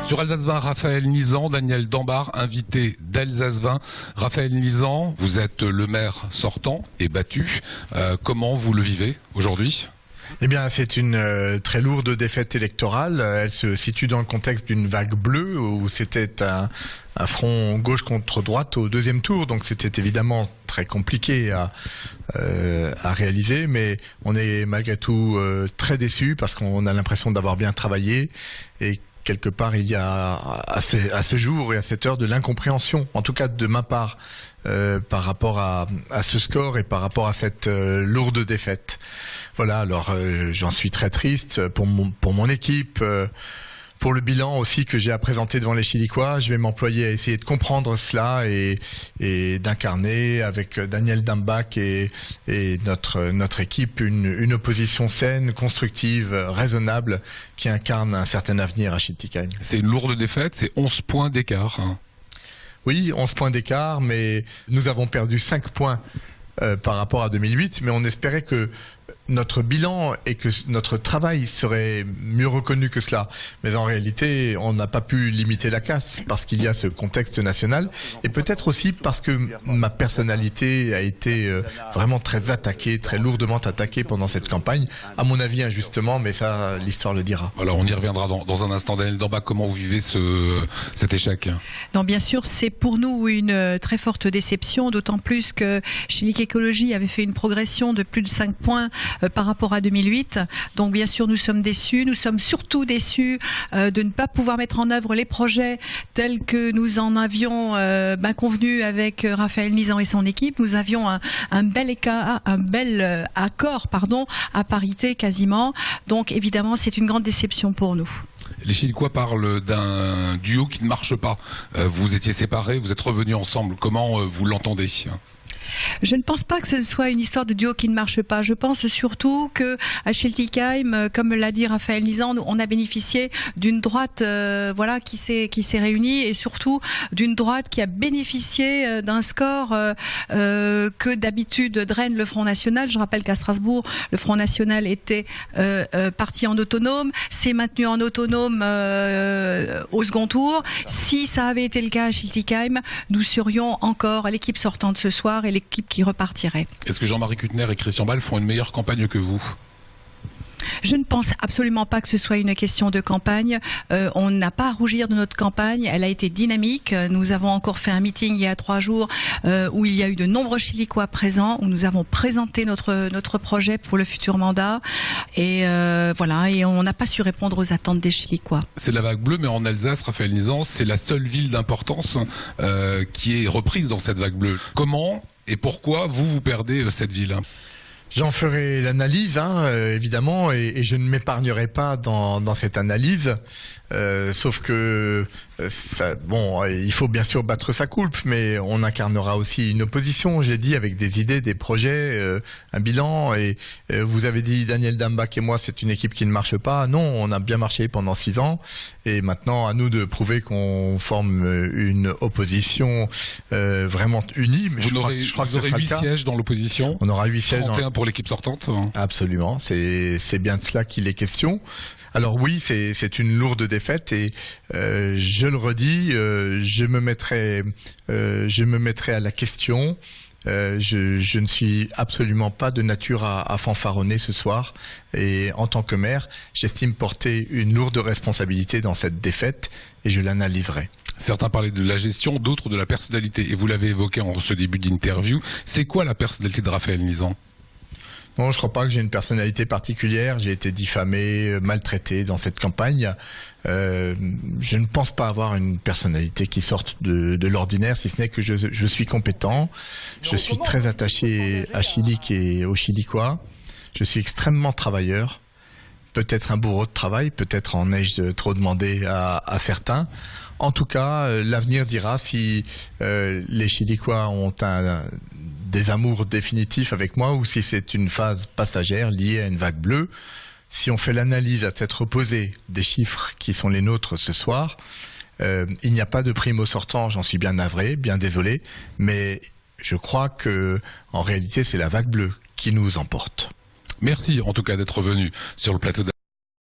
Sur Alsace 20, Raphaël Nizan, Daniel Dambach, invité d'Alsace 20. Raphaël Nizan, vous êtes le maire sortant et battu. Comment vous le vivez aujourd'hui ? Eh bien, c'est une très lourde défaite électorale. Elle se situe dans le contexte d'une vague bleue où c'était un front gauche contre droite au deuxième tour. Donc c'était évidemment très compliqué à réaliser, mais on est malgré tout très déçus parce qu'on a l'impression d'avoir bien travaillé et quelque part, il y a à ce jour et à cette heure de l'incompréhension, en tout cas de ma part, par rapport à ce score et par rapport à cette lourde défaite. Voilà, alors j'en suis très triste pour mon équipe, pour le bilan aussi que j'ai à présenter devant les Chilicois. Je vais m'employer à essayer de comprendre cela et d'incarner avec Daniel Dambach et notre équipe une opposition saine, constructive, raisonnable qui incarne un certain avenir à Schiltigheim. C'est une lourde défaite, c'est 11 points d'écart. Oui, 11 points d'écart, mais nous avons perdu 5 points par rapport à 2008, mais on espérait que notre bilan et que notre travail serait mieux reconnu que cela. Mais en réalité, on n'a pas pu limiter la casse parce qu'il y a ce contexte national et peut-être aussi parce que ma personnalité a été vraiment très attaquée, très lourdement attaquée pendant cette campagne. À mon avis, injustement, mais ça, l'histoire le dira. Alors, on y reviendra dans un instant. Daniel Dambach, comment vous vivez cet échec ? Non, bien sûr, c'est pour nous une très forte déception, d'autant plus que Schillig Écologie avait fait une progression de plus de 5 points par rapport à 2008. Donc bien sûr, nous sommes déçus. Nous sommes surtout déçus de ne pas pouvoir mettre en œuvre les projets tels que nous en avions convenu avec Raphaël Nizan et son équipe. Nous avions un bel accord à parité quasiment. Donc évidemment, c'est une grande déception pour nous. Les Chilicois parlent d'un duo qui ne marche pas. Vous étiez séparés, vous êtes revenus ensemble. Comment vous l'entendez ? Je ne pense pas que ce soit une histoire de duo qui ne marche pas. Je pense surtout que à Schiltigheim, comme l'a dit Raphaël Nizan, on a bénéficié d'une droite qui s'est réunie et surtout d'une droite qui a bénéficié d'un score que d'habitude draine le Front National. Je rappelle qu'à Strasbourg, le Front National était parti en autonome, s'est maintenu en autonome au second tour. Si ça avait été le cas à Schiltigheim, nous serions encore l'équipe sortante ce soir et l'équipe qui repartirait. Est-ce que Jean-Marie Kuttner et Christian Ball font une meilleure campagne que vous ? Je ne pense absolument pas que ce soit une question de campagne. On n'a pas à rougir de notre campagne. Elle a été dynamique. Nous avons encore fait un meeting il y a 3 jours où il y a eu de nombreux Chilicois présents, où nous avons présenté notre projet pour le futur mandat. Et et on n'a pas su répondre aux attentes des Chilicois. C'est la vague bleue, mais en Alsace, Raphaël Nizan, c'est la seule ville d'importance qui est reprise dans cette vague bleue. Comment et pourquoi vous perdez cette ville ? J'en ferai l'analyse, évidemment, et je ne m'épargnerai pas dans cette analyse. Sauf que il faut bien sûr battre sa coulpe, mais on incarnera aussi une opposition, j'ai dit, avec des idées, des projets, un bilan. Et vous avez dit, Daniel Dambach et moi, c'est une équipe qui ne marche pas. Non, on a bien marché pendant 6 ans. Et maintenant, à nous de prouver qu'on forme une opposition vraiment unie. Vous aurez 8 sièges dans l'opposition. On aura 8 sièges. 31 pour l'équipe sortante. Absolument, c'est bien de cela qu'il est question. Alors oui, c'est une lourde défaite et je le redis, je me mettrai à la question. Je ne suis absolument pas de nature à fanfaronner ce soir et en tant que maire, j'estime porter une lourde responsabilité dans cette défaite et je l'analyserai. Certains parlaient de la gestion, d'autres de la personnalité et vous l'avez évoqué en ce début d'interview. C'est quoi la personnalité de Raphaël Nizan ? Non, je crois pas que j'ai une personnalité particulière. J'ai été diffamé, maltraité dans cette campagne. Je ne pense pas avoir une personnalité qui sorte de l'ordinaire, si ce n'est que je suis compétent. Je suis très attaché à Schillig et aux Chilicois. Je suis extrêmement travailleur. Peut-être un bourreau de travail, peut-être en ai-je trop demandé à certains. En tout cas, l'avenir dira si les Chilicois ont des amours définitifs avec moi ou si c'est une phase passagère liée à une vague bleue. Si on fait l'analyse à tête reposée des chiffres qui sont les nôtres ce soir, il n'y a pas de primo sortant, j'en suis bien navré, bien désolé, mais je crois que en réalité c'est la vague bleue qui nous emporte. Merci en tout cas d'être venu sur le plateau